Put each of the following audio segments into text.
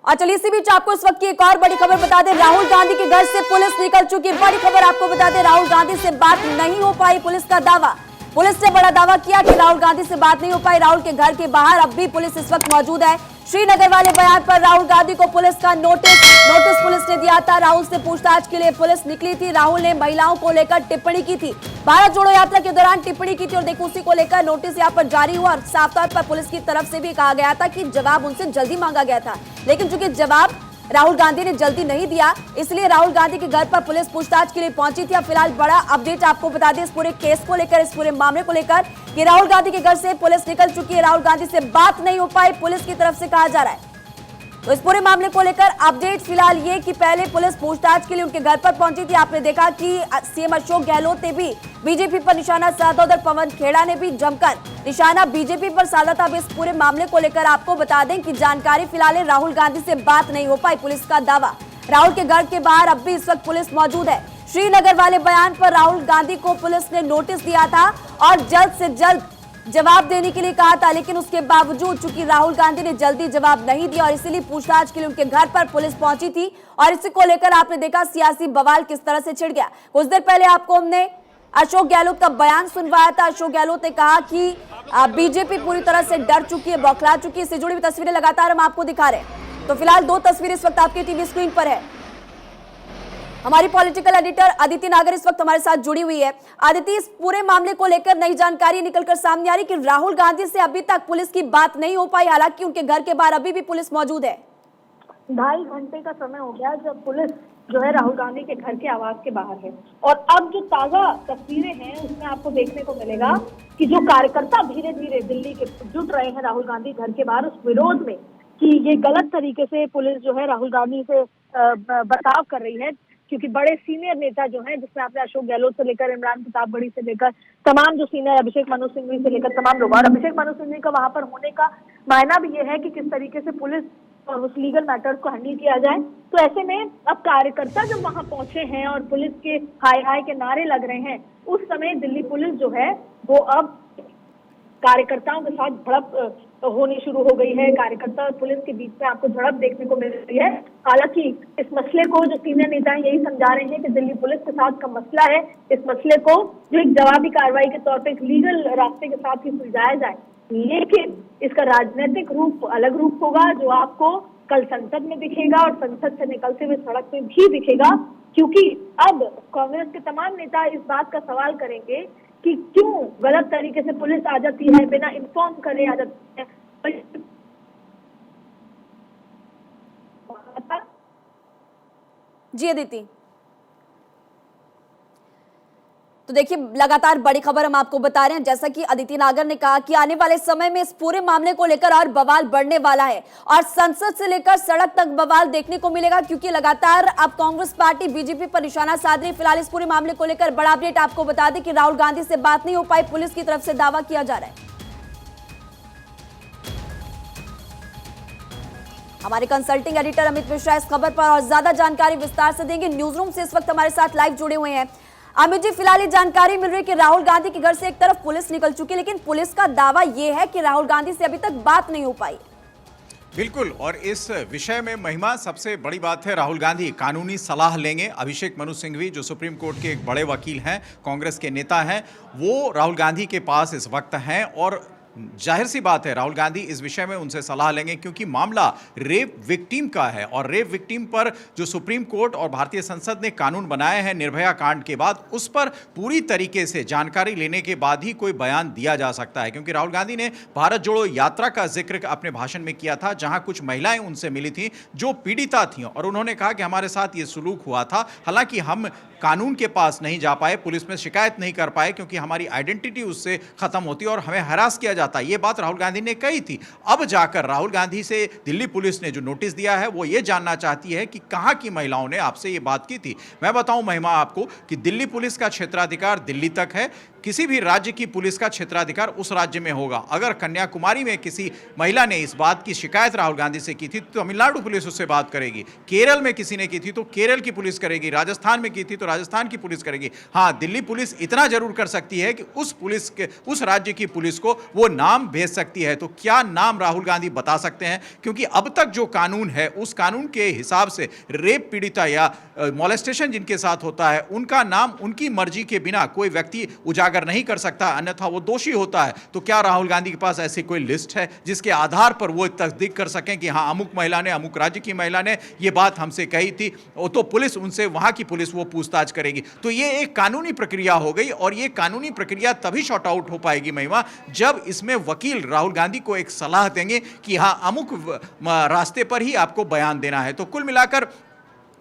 और चलिए इसी बीच आपको इस वक्त की एक और बड़ी खबर बता दें। राहुल गांधी के घर से पुलिस निकल चुकी है। बड़ी खबर आपको बता दें, राहुल गांधी से बात नहीं हो पाई, पुलिस का दावा। पुलिस ने बड़ा दावा किया कि राहुल गांधी से बात नहीं हो पाई। राहुल के घर के बाहर अब भी पुलिस इस वक्त मौजूद है। श्रीनगर वाले बयान पर राहुल गांधी को पुलिस का नोटिस पुलिस ने दिया था। राहुल से पूछताछ के लिए पुलिस निकली थी। राहुल ने महिलाओं को लेकर टिप्पणी की थी, भारत जोड़ो यात्रा के दौरान टिप्पणी की थी और देखो उसी को लेकर नोटिस यहाँ पर जारी हुआ और साफ तौर पर पुलिस की तरफ से भी कहा गया था कि जवाब उनसे जल्दी मांगा गया था, लेकिन चूंकि जवाब राहुल गांधी ने जल्दी नहीं दिया, इसलिए राहुल गांधी के घर पर पुलिस पूछताछ के लिए पहुंची थी। अब फिलहाल बड़ा अपडेट आपको बता दें इस पूरे केस को लेकर, इस पूरे मामले को लेकर कि राहुल गांधी के घर से पुलिस निकल चुकी है। राहुल गांधी से बात नहीं हो पाई, पुलिस की तरफ से कहा जा रहा है। तो इस पूरे मामले को लेकर अपडेट फिलहाल ये कि पहले पुलिस पूछताछ के लिए उनके घर पर पहुंची थी। आपने देखा कि सीएम अशोक गहलोत ने भी बीजेपी पर निशाना साधा, उधर पवन खेड़ा ने भी जमकर निशाना बीजेपी पर साधा था। अब इस पूरे मामले को लेकर आपको बता दें कि जानकारी फिलहाल राहुल गांधी से बात नहीं हो पाई, पुलिस का दावा। राहुल के घर के बाहर अब भी इस वक्त पुलिस मौजूद है। श्रीनगर वाले बयान पर राहुल गांधी को पुलिस ने नोटिस दिया था और जल्द से जल्द जवाब देने के लिए कहा था, लेकिन उसके बावजूद चूंकि राहुल गांधी ने जल्दी जवाब नहीं दिया और इसीलिए पूछताछ के लिए उनके घर पर पुलिस पहुंची थी। और इसी को लेकर आपने देखा सियासी बवाल किस तरह से छिड़ गया। कुछ देर पहले आपको हमने अशोक गहलोत का बयान सुनवाया था। अशोक गहलोत ने कहा कि बीजेपी पूरी तरह से डर चुकी है, बौखला चुकी है। इससे जुड़ी हुई तस्वीरें लगातार हम आपको दिखा रहे हैं। तो फिलहाल दो तस्वीरें इस वक्त आपकी टीवी स्क्रीन पर है। हमारी पॉलिटिकल एडिटर अदिति नागर इस वक्त हमारे साथ जुड़ी हुई है। अदिति, इस पूरे मामले को लेकर नई जानकारी निकलकर सामने आ रही कि राहुल गांधी से अभी तक पुलिस की बात नहीं हो पाई, हालांकि उनके घर के बाहर अभी भी पुलिस मौजूद है। 2.5 घंटे का समय हो गया जब पुलिस जो है राहुल गांधी के घर के आवास के बाहर है और अब जो ताजा तस्वीरें हैं उसमें आपको देखने को मिलेगा कि जो कार्यकर्ता धीरे धीरे दिल्ली के जुट रहे हैं राहुल गांधी घर के बाहर उस विरोध में कि ये गलत तरीके से पुलिस जो है राहुल गांधी से बर्ताव कर रही है, क्योंकि बड़े सीनियर नेता जो हैं, जिसमें आपने अशोक गहलोत से लेकर इमरान प्रतापगढ़ी से लेकर तमाम जो सीनियर, अभिषेक मनु सिंघवी से लेकर तमाम लोग, और अभिषेक मनु सिंघवी का वहां पर होने का मायना भी ये है कि किस तरीके से पुलिस और उस लीगल मैटर्स को हैंडल किया जाए। तो ऐसे में अब कार्यकर्ता जब वहां पहुंचे हैं और पुलिस के हाय हाय के नारे लग रहे हैं, उस समय दिल्ली पुलिस जो है वो अब कार्यकर्ताओं के साथ झड़प होनी शुरू हो गई है। कार्यकर्ता और पुलिस के बीच में आपको झड़प देखने को मिल रही है। हालांकि इस मसले को जो सीनियर नेता हैं यही समझा रहे हैं कि दिल्ली पुलिस के साथ का मसला है, इस मसले को जो एक जवाबी कार्रवाई के तौर पर एक लीगल रास्ते के साथ ही सुलझाया जाए, लेकिन इसका राजनीतिक रूप अलग रूप होगा जो आपको कल संसद में दिखेगा और संसद से निकलते हुए सड़क में भी दिखेगा, क्योंकि अब कांग्रेस के तमाम नेता इस बात का सवाल करेंगे कि क्यों गलत तरीके से पुलिस आ जाती है, बिना इन्फॉर्म करे आ जाती है। जी अदिति, तो देखिए लगातार बड़ी खबर हम आपको बता रहे हैं। जैसा कि अदिति नागर ने कहा कि आने वाले समय में इस पूरे मामले को लेकर और बवाल बढ़ने वाला है और संसद से लेकर सड़क तक बवाल देखने को मिलेगा, क्योंकि लगातार अब कांग्रेस पार्टी बीजेपी पर निशाना साध रही है। फिलहाल इस पूरे मामले को लेकर बड़ा अपडेट आपको बता दें कि राहुल गांधी से बात नहीं हो पाई, पुलिस की तरफ से दावा किया जा रहा है। हमारे कंसल्टिंग एडिटर अमित मिश्रा इस खबर पर और ज्यादा जानकारी विस्तार से देंगे। न्यूज रूम से इस वक्त हमारे साथ लाइव जुड़े हुए हैं। अमित जी, फिलहाल ये जानकारी मिल रही है कि राहुल गांधी के घर से एक तरफ पुलिस निकल चुकी है, लेकिन पुलिस का दावा यह है कि राहुल गांधी से अभी तक बात नहीं हो पाई। बिल्कुल, और इस विषय में महिमा सबसे बड़ी बात है, राहुल गांधी कानूनी सलाह लेंगे। अभिषेक मनु सिंघवी जो सुप्रीम कोर्ट के एक बड़े वकील हैं, कांग्रेस के नेता हैं, वो राहुल गांधी के पास इस वक्त हैं और जाहिर सी बात है राहुल गांधी इस विषय में उनसे सलाह लेंगे, क्योंकि मामला रेप विक्टिम का है और रेप विक्टिम पर जो सुप्रीम कोर्ट और भारतीय संसद ने कानून बनाए हैं निर्भया कांड के बाद, उस पर पूरी तरीके से जानकारी लेने के बाद ही कोई बयान दिया जा सकता है। क्योंकि राहुल गांधी ने भारत जोड़ो यात्रा का जिक्र अपने भाषण में किया था, जहां कुछ महिलाएं उनसे मिली थी जो पीड़िता थीं और उन्होंने कहा कि हमारे साथ ये सुलूक हुआ था, हालांकि हम कानून के पास नहीं जा पाए, पुलिस में शिकायत नहीं कर पाए, क्योंकि हमारी आइडेंटिटी उससे खत्म होती और हमें हरास किया जाता। ये बात राहुल गांधी ने कही थी। अब जाकर राहुल गांधी से दिल्ली पुलिस ने जो नोटिस दिया है वो ये जानना चाहती है कि कहां की महिलाओं ने आपसे ये बात की थी। मैं बताऊं महिमा आपको कि दिल्ली पुलिस का क्षेत्राधिकार दिल्ली तक है, किसी भी राज्य की पुलिस का क्षेत्राधिकार उस राज्य में होगा। अगर कन्याकुमारी में किसी महिला ने इस बात की शिकायत राहुल गांधी से की थी तो तमिलनाडु पुलिस उससे बात करेगी, केरल में किसी ने की थी तो केरल की पुलिस करेगी, राजस्थान में की थी तो राजस्थान की पुलिस करेगी। हाँ, दिल्ली पुलिस इतना जरूर कर सकती है कि उस राज्य की पुलिस को वो नाम भेज सकती है, तो क्या नाम राहुल गांधी बता सकते हैं? क्योंकि अब तक जो कानून है उस कानून के हिसाब से रेप पीड़िता या मॉलेस्टेशन जिनके साथ होता है उनका नाम उनकी मर्जी के बिना कोई व्यक्ति उजागर नहीं कर सकता, अन्यथा वो दोषी होता है। तो क्या राहुल गांधी के पास ऐसी कोई लिस्ट है जिसके आधार पर वो तस्दीक कर सकें कि हाँ अमुक महिला ने, अमुक राज्य की महिला ने ये बात हमसे कही थी, तो पुलिस उनसे, वहां की पुलिस वो पूछताछ करेगी। तो ये एक कानूनी प्रक्रिया हो गई और ये कानूनी प्रक्रिया तभी शॉर्ट आउट हो पाएगी महिमा, जब इसमें वकील राहुल गांधी को एक सलाह देंगे कि हाँ अमुक रास्ते पर ही आपको बयान देना है। तो कुल मिलाकर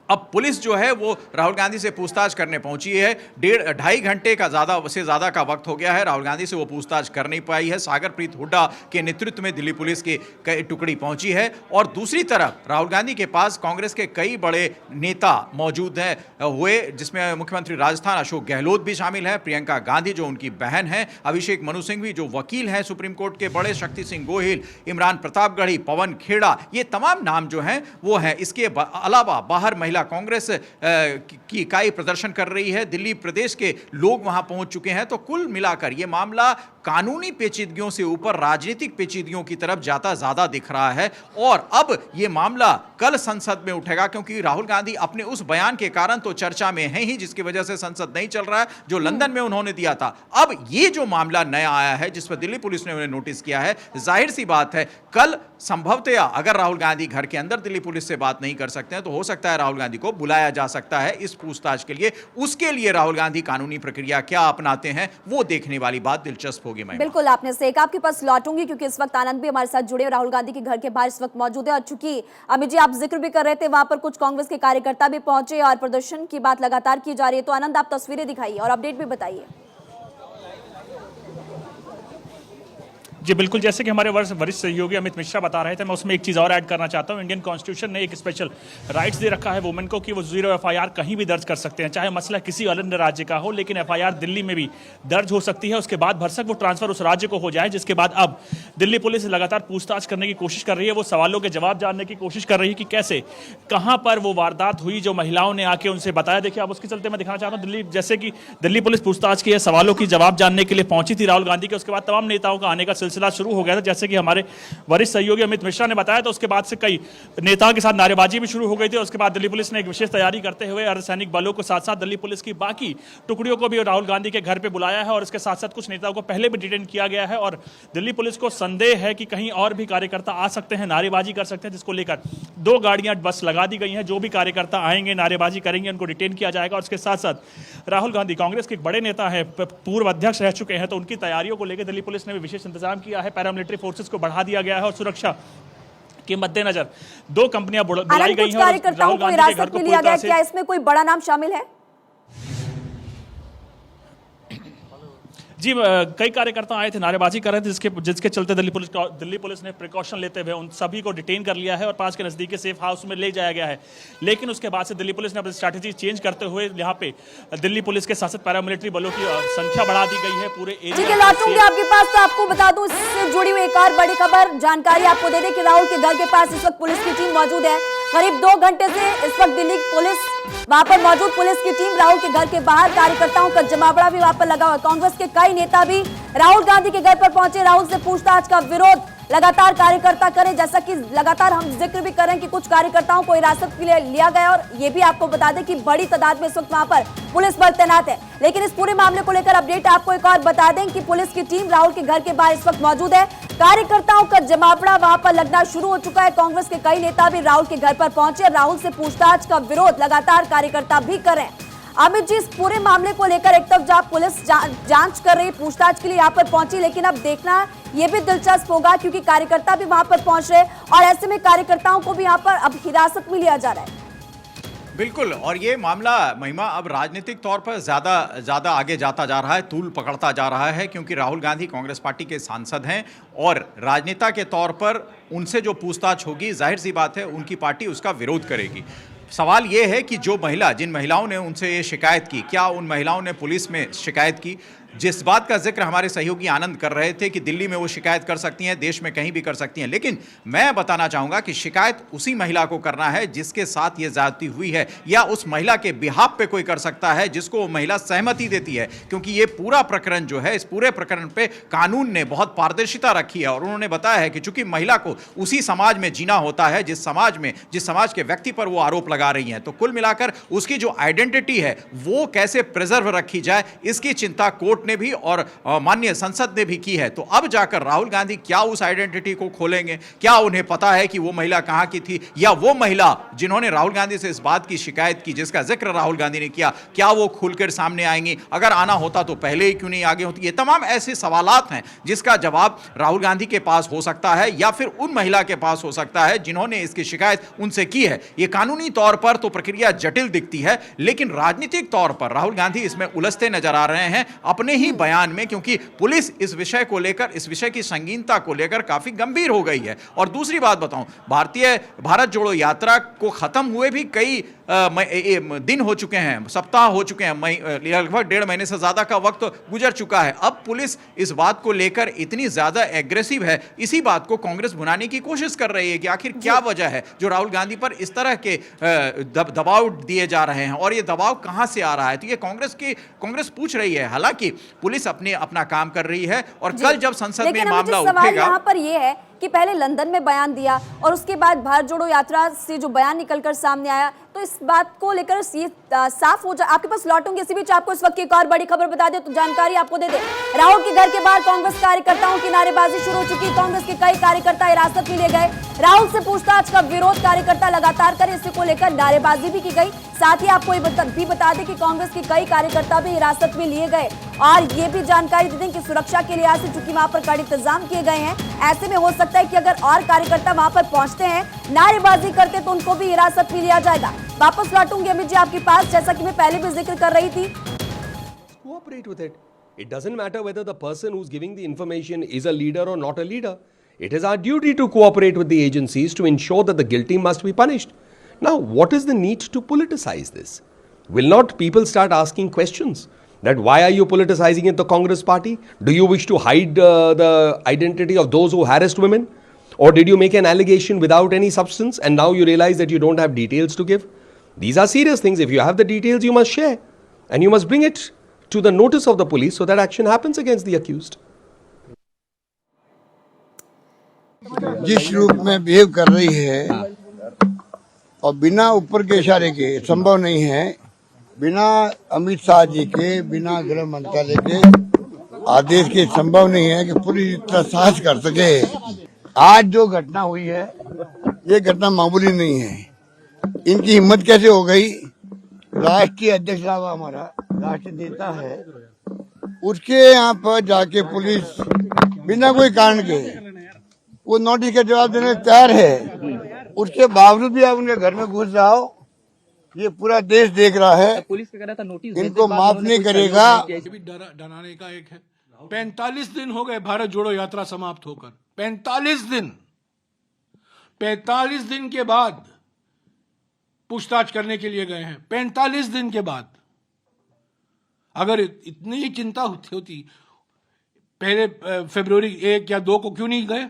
अब पुलिस जो है वो राहुल गांधी से पूछताछ करने पहुंची है। 1.5 घंटे का ज़्यादा का वक्त हो गया है, राहुल गांधी से वो पूछताछ कर नहीं पाई है। सागरप्रीत हुड्डा के नेतृत्व में दिल्ली पुलिस की टुकड़ी पहुंची है और दूसरी तरफ राहुल गांधी के पास कांग्रेस के कई बड़े नेता मौजूद हुए, जिसमें मुख्यमंत्री राजस्थान अशोक गहलोत भी शामिल है, प्रियंका गांधी जो उनकी बहन है, अभिषेक मनु सिंघवी जो वकील हैं सुप्रीम कोर्ट के बड़े, शक्ति सिंह गोहिल, इमरान प्रतापगढ़ी, पवन खेड़ा, ये तमाम नाम जो हैं वो हैं। इसके अलावा बाहर महिला कांग्रेस की इकाई प्रदर्शन कर रही है, दिल्ली प्रदेश के लोग वहां पहुंच चुके हैं। तो कुल मिलाकर यह मामला कानूनी पेचीदगियों से ऊपर राजनीतिक पेचीदगियों की तरफ जाता ज्यादा दिख रहा है और अब यह मामला कल संसद में उठेगा, क्योंकि राहुल गांधी अपने उस बयान के कारण तो चर्चा में है ही, जिसकी वजह से संसद नहीं चल रहा है, जो लंदन में उन्होंने दिया था। अब ये जो मामला नया आया है जिस पर दिल्ली पुलिस ने उन्हें नोटिस किया है, जाहिर सी बात है कल संभवतया अगर राहुल गांधी घर के अंदर दिल्ली पुलिस से बात नहीं कर सकते हैं तो हो सकता है राहुल गांधी को बुलाया जा सकता है इस पूछताछ के लिए। उसके लिए राहुल गांधी कानूनी प्रक्रिया क्या अपनाते हैं वो देखने वाली बात दिलचस्प होगी। बिल्कुल, आपने सही कहा। आपके पास लौटूंगी क्योंकि इस वक्त आनंद भी हमारे साथ जुड़े, राहुल गांधी के घर के बाहर इस वक्त मौजूद है। और चूंकि अमित जी आप जिक्र भी कर रहे थे, वहां पर कुछ कांग्रेस के कार्यकर्ता भी पहुंचे और प्रदर्शन की बात लगातार की जा रही है। तो आनंद आप तस्वीरें दिखाइए और अपडेट भी बताइए। जी बिल्कुल, जैसे कि हमारे वरिष्ठ सहयोगी अमित मिश्रा बता रहे थे, मैं उसमें एक चीज़ और ऐड करना चाहता हूं। इंडियन कॉन्स्टिट्यूशन ने एक स्पेशल राइट्स दे रखा है वुमेन को कि वो 0 FIR कहीं भी दर्ज कर सकते हैं, चाहे मसला किसी अन्य राज्य का हो, लेकिन FIR दिल्ली में भी दर्ज हो सकती है। उसके बाद भरसक वो ट्रांसफर उस राज्य को हो जाए, जिसके बाद अब दिल्ली पुलिस लगातार पूछताछ करने की कोशिश कर रही है, वो सवालों के जवाब जानने की कोशिश कर रही है कि कैसे, कहाँ पर वो वारदात हुई जो महिलाओं ने आके उनसे बताया। देखिए अब उसके चलते मैं दिखाना चाहता हूँ, जैसे कि दिल्ली पुलिस पूछताछ की सवालों की जवाब जानने के लिए पहुंची थी राहुल गांधी के, उसके बाद तमाम नेताओं का आने का सिलसिला शुरू हो गया था। जैसे कि हमारे वरिष्ठ सहयोगी अमित मिश्रा ने बताया, तो उसके बाद से कई नेताओं के साथ नारेबाजी भी शुरू हो गई थी। उसके बाद दिल्ली पुलिस ने एक विशेष तैयारी करते हुए अर्धसैनिक बलों के साथ साथ दिल्ली पुलिस की बाकी टुकड़ियों को भी राहुल गांधी के घर पे बुलाया है और इसके साथ साथ कुछ नेताओं को पहले भी डिटेन किया गया है। और दिल्ली पुलिस को संदेह है कि कहीं और भी कार्यकर्ता आ सकते हैं, नारेबाजी कर सकते हैं, जिसको लेकर 2 गाड़ियां बस लगा दी गई हैं। जो भी कार्यकर्ता आएंगे नारेबाजी करेंगे उनको डिटेन किया जाएगा। और इसके साथ साथ राहुल गांधी कांग्रेस के एक बड़े नेता है, पूर्व अध्यक्ष रह चुके हैं, तो उनकी तैयारियों को लेकर दिल्ली पुलिस ने भी विशेष इंतजाम किया है। पैरामिलिट्री फोर्सेस को बढ़ा दिया गया है और सुरक्षा के मद्देनजर 2 कंपनियां बुलाई गई हैं। कार्यकर्ताओं को हिरासत में लिया गया, क्या इसमें कोई बड़ा नाम शामिल है? जी कई कार्यकर्ता आए थे, नारेबाजी कर रहे थे, जिसके चलते दिल्ली पुलिस ने प्रिकॉशन लेते हुए उन सभी को डिटेन कर लिया है और पास के नजदीक सेफ हाउस में ले जाया गया है। लेकिन उसके बाद से दिल्ली पुलिस ने अपनी स्ट्रैटेजी चेंज करते हुए यहाँ पे दिल्ली पुलिस के साथ पैरामिलिट्री बलों की संख्या बढ़ा दी गई है पूरे एरिया। लौटूंगी आपके पास, तो आपको बता दूं इससे जुड़ी हुई एक और बड़ी खबर, जानकारी आपको दे दें कि राहुल के घर के पास इस वक्त पुलिस की टीम मौजूद है। करीब 2 घंटे से इस वक्त दिल्ली पुलिस वहां पर मौजूद, पुलिस की टीम राहुल के घर के बाहर, कार्यकर्ताओं का जमावड़ा भी वहां पर लगा हुआ। कांग्रेस के कई नेता भी राहुल गांधी के घर पर पहुंचे, राहुल से पूछताछ का विरोध लगातार कार्यकर्ता करें, जैसा कि लगातार हम जिक्र भी करें कि कुछ कार्यकर्ताओं को हिरासत के लिए लिया गया। और ये भी आपको बता दें कि बड़ी तादाद में इस वक्त वहां पर पुलिस बल तैनात है। लेकिन इस पूरे मामले को लेकर अपडेट आपको एक और बता दें कि पुलिस की टीम राहुल के घर के बाहर इस वक्त मौजूद है, कार्यकर्ताओं का जमावड़ा वहां पर लगना शुरू हो चुका है। कांग्रेस के कई नेता भी राहुल के घर पर पहुंचे, राहुल से पूछताछ का विरोध लगातार कार्यकर्ता भी करें। अमित जी, इस पूरे मामले को लेकर एक तरफ जहां पुलिस जांच कर रही, पूछताछ के लिए यहां पर पहुंची, लेकिन अब देखना यह भी दिलचस्प होगा क्योंकि कार्यकर्ता भी वहां पर पहुंच रहे और ऐसे में कार्यकर्ताओं को भी यहां पर अब हिरासत में लिया जा रहा है। बिल्कुल, और ये मामला महिमा अब राजनीतिक तौर पर ज़्यादा आगे जाता जा रहा है, तूल पकड़ता जा रहा है, क्योंकि राहुल गांधी कांग्रेस पार्टी के सांसद हैं और राजनेता के तौर पर उनसे जो पूछताछ होगी, जाहिर सी बात है उनकी पार्टी उसका विरोध करेगी। सवाल ये है कि जिन महिलाओं ने उनसे ये शिकायत की, क्या उन महिलाओं ने पुलिस में शिकायत की? जिस बात का जिक्र हमारे सहयोगी आनंद कर रहे थे कि दिल्ली में वो शिकायत कर सकती हैं, देश में कहीं भी कर सकती हैं, लेकिन मैं बताना चाहूंगा कि शिकायत उसी महिला को करना है जिसके साथ ये ज्यादती हुई है, या उस महिला के बिहाफ पे कोई कर सकता है जिसको वो महिला सहमति देती है। क्योंकि ये पूरा प्रकरण जो है, इस पूरे प्रकरण पे कानून ने बहुत पारदर्शिता रखी है और उन्होंने बताया है कि चूंकि महिला को उसी समाज में जीना होता है जिस समाज के व्यक्ति पर वो आरोप लगा रही हैं, तो कुल मिलाकर उसकी जो आइडेंटिटी है वो कैसे प्रिजर्व रखी जाए, इसकी चिंता कोर्ट ने भी और माननीय संसद ने भी की है। तो अब जाकर राहुल गांधी क्या उस आइडेंटिटी को खोलेंगे? क्या उन्हें पता है कि वो महिला कहां की थी, या वो महिला जिन्होंने राहुल गांधी से इस बात की शिकायत की जिसका जिक्र राहुल गांधी ने किया, क्या वो खुलकर सामने आएंगी? अगर आना होता तो पहले ही क्यों नहीं आगे होती? ये तमाम ऐसे सवालात हैं जिसका जवाब राहुल गांधी के पास हो सकता है या फिर उन महिला के पास हो सकता है जिन्होंने इसकी शिकायत उनसे की है। ये कानूनी तौर पर तो प्रक्रिया जटिल दिखती है, लेकिन राजनीतिक तौर पर राहुल गांधी इसमें उलझते नजर आ रहे हैं अपने ही बयान में, क्योंकि पुलिस इस विषय को लेकर, इस विषय की संगीनता को लेकर काफी गंभीर हो गई है। और दूसरी बात बताऊं, भारत जोड़ो यात्रा को खत्म हुए भी कई दिन हो चुके हैं, सप्ताह हो चुके हैं, लगभग 1.5 महीने से ज्यादा का वक्त गुजर चुका है। अब पुलिस इस बात को लेकर इतनी ज्यादा एग्रेसिव है, इसी बात को कांग्रेस भुनाने की कोशिश कर रही है कि आखिर क्या वजह है जो राहुल गांधी पर इस तरह के दबाव दिए जा रहे हैं और ये दबाव कहां से आ रहा है। तो ये कांग्रेस पूछ रही है। हालांकि पुलिस अपना काम कर रही है और कल जब संसद में मामला उठेगा, यहाँ पर यह है कि पहले लंदन में बयान दिया और उसके बाद भारत जोड़ो यात्रा से जो बयान निकलकर सामने आया, तो इस बात को लेकर ये साफ हो जाए। आपके पास लौटूंगी, इसी बीच आपको इस वक्त की एक और बड़ी खबर बता दे तो जानकारी आपको दे दे। राहुल के घर के बाहर कांग्रेस कार्यकर्ताओं की नारेबाजी शुरू हो चुकी। कांग्रेस के कई कार्यकर्ता हिरासत में लिए गए। राहुल से पूछताछ का विरोध कार्यकर्ता लगातार करे, इसी को लेकर नारेबाजी भी की गई। साथ ही आपको भी बता दें कि कांग्रेस के कई कार्यकर्ता भी हिरासत में लिए गए और ये भी जानकारी दे दें कि सुरक्षा के लिहाज से चूंकि वहां पर कड़े इंतजाम किए गए हैं, ऐसे में हो सकता है कि अगर और कार्यकर्ता वहां पर पहुंचते हैं, नारेबाजी करते, तो उनको भी हिरासत में लिया जाएगा। वापस लौटूंगी अमित जी आपके पास, जैसा कि मैं पहले भी जिक्र कर रही थी। Cooperate with it. It doesn't matter whether the person who's giving the information is a leader or not a leader. It is our duty to cooperate with the agencies to ensure that the guilty must be punished. Now, what is the need to politicize this? Will not people start asking questions that why are you politicizing it, the Congress party? Do you wish to hide the identity of those who harassed women? Or did you make an allegation without any substance and now you realize that you don't have details to give? These are serious things. If you have the details, you must share. And you must bring it to the notice of the police so that action happens against the accused. जिस रूप में behave कर रही है और बिना ऊपर के इशारे के संभव नहीं है, बिना अमित शाह जी के, बिना गृह मंत्रालय के आदेश के संभव नहीं है कि पूरी इतना साहस कर सके। आज जो घटना हुई है ये घटना मामूली नहीं है। इनकी हिम्मत कैसे हो गई? राष्ट्रीय अध्यक्ष साहब हमारा राष्ट्रीय नेता है, उसके यहाँ पर जाके पुलिस बिना कोई कारण के वो नोटिस का जवाब देने को तैयार है। उसके बावजूद भी आप उनके घर में घुस जाओ, ये पूरा देश देख रहा है, पुलिस का कहना था नोटिस इनको माफ नहीं करेगा। ये भी डराने का एक है। 45 दिन हो गए भारत जोड़ो यात्रा समाप्त होकर, 45 दिन। 45 दिन के बाद पूछताछ करने के लिए गए हैं। 45 दिन के बाद अगर इतनी ही चिंता होती पहले फरवरी 1 या 2 को क्यों नहीं गए?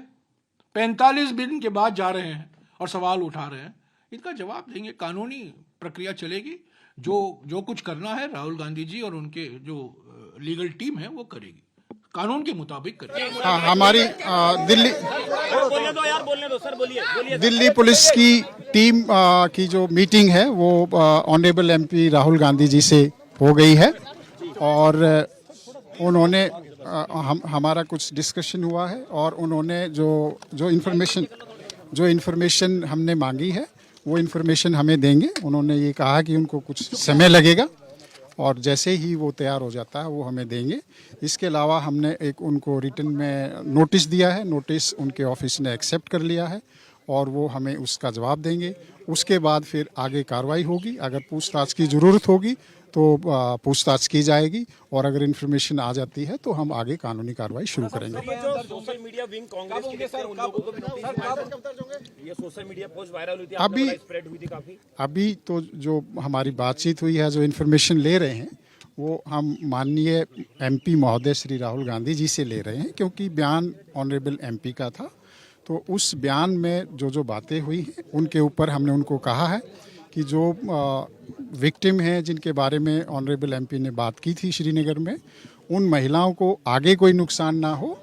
45 दिन के बाद जा रहे हैं और सवाल उठा रहे हैं। इनका जवाब देंगे, कानूनी प्रक्रिया चलेगी। जो कुछ करना है राहुल गांधी जी और उनके जो लीगल टीम है वो करेगी, कानून के मुताबिक करेगी। हमारी दिल्ली पुलिस की टीम की जो मीटिंग है वो ऑनरेबल एमपी राहुल गांधी जी से हो गई है और उन्होंने हमारा कुछ डिस्कशन हुआ है और उन्होंने जो इन्फॉर्मेशन हमने मांगी है वो इन्फॉर्मेशन हमें देंगे। उन्होंने ये कहा कि उनको कुछ समय लगेगा और जैसे ही वो तैयार हो जाता है वो हमें देंगे। इसके अलावा हमने एक उनको रिटन में नोटिस दिया है, नोटिस उनके ऑफिस ने एक्सेप्ट कर लिया है और वो हमें उसका जवाब देंगे। उसके बाद फिर आगे कार्रवाई होगी। अगर पूछताछ की ज़रूरत होगी तो पूछताछ की जाएगी और अगर इन्फॉर्मेशन आ जाती है तो हम आगे कानूनी कार्रवाई शुरू करेंगे। सोशल मीडिया विंग कांग्रेस के सर उन लोगों को भी ये सोशल मीडिया पोस्ट वायरल हुई थी, अभी स्प्रेड हुई थी काफी। अभी तो जो हमारी बातचीत हुई है, जो इन्फॉर्मेशन ले रहे हैं वो हम माननीय एमपी महोदय श्री राहुल गांधी जी से ले रहे हैं, क्योंकि बयान ऑनरेबल एमपी का था। तो उस बयान में जो बातें हुई हैं उनके ऊपर हमने उनको कहा है कि जो विक्टिम हैं जिनके बारे में ऑनरेबल एमपी ने बात की थी श्रीनगर में, उन महिलाओं को आगे कोई नुकसान ना हो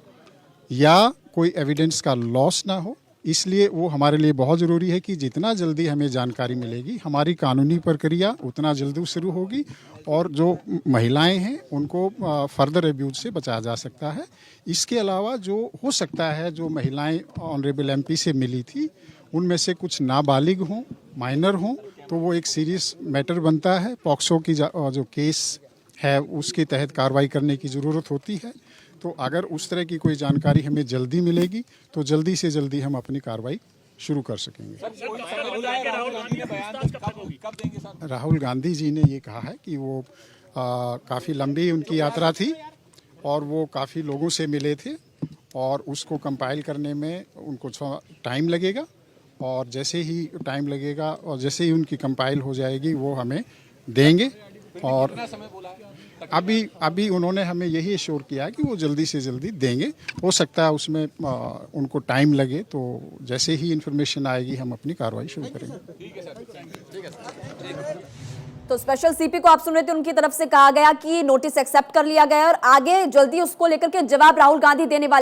या कोई एविडेंस का लॉस ना हो, इसलिए वो हमारे लिए बहुत ज़रूरी है कि जितना जल्दी हमें जानकारी मिलेगी हमारी कानूनी प्रक्रिया उतना जल्दी शुरू होगी और जो महिलाएं हैं उनको फर्दर अब्यूज से बचाया जा सकता है। इसके अलावा जो हो सकता है, जो महिलाएं ऑनरेबल एमपी से मिली थी उनमें से कुछ नाबालिग हों, माइनर हों, तो वो एक सीरियस मैटर बनता है। पॉक्सो की जो केस है उसके तहत कार्रवाई करने की ज़रूरत होती है। तो अगर उस तरह की कोई जानकारी हमें जल्दी मिलेगी तो जल्दी से जल्दी हम अपनी कार्रवाई शुरू कर सकेंगे। राहुल गांधी जी ने ये कहा है कि वो काफ़ी लंबी उनकी यात्रा थी और वो काफ़ी लोगों से मिले थे और उसको कंपाइल करने में उनको टाइम लगेगा और जैसे ही टाइम लगेगा और जैसे ही उनकी कंपाइल हो जाएगी वो हमें देंगे। और अभी उन्होंने हमें यही एश्योर किया है कि वो जल्दी से जल्दी देंगे। हो सकता है उसमें उनको टाइम लगे, तो जैसे ही इन्फॉर्मेशन आएगी हम अपनी कार्रवाई शुरू करेंगे। तो स्पेशल सीपी को आप सुन रहे थे, उनकी तरफ से कहा गया कि नोटिस एक्सेप्ट कर लिया गया है और आगे जल्दी उसको लेकर के जवाब राहुल गांधी देने वाले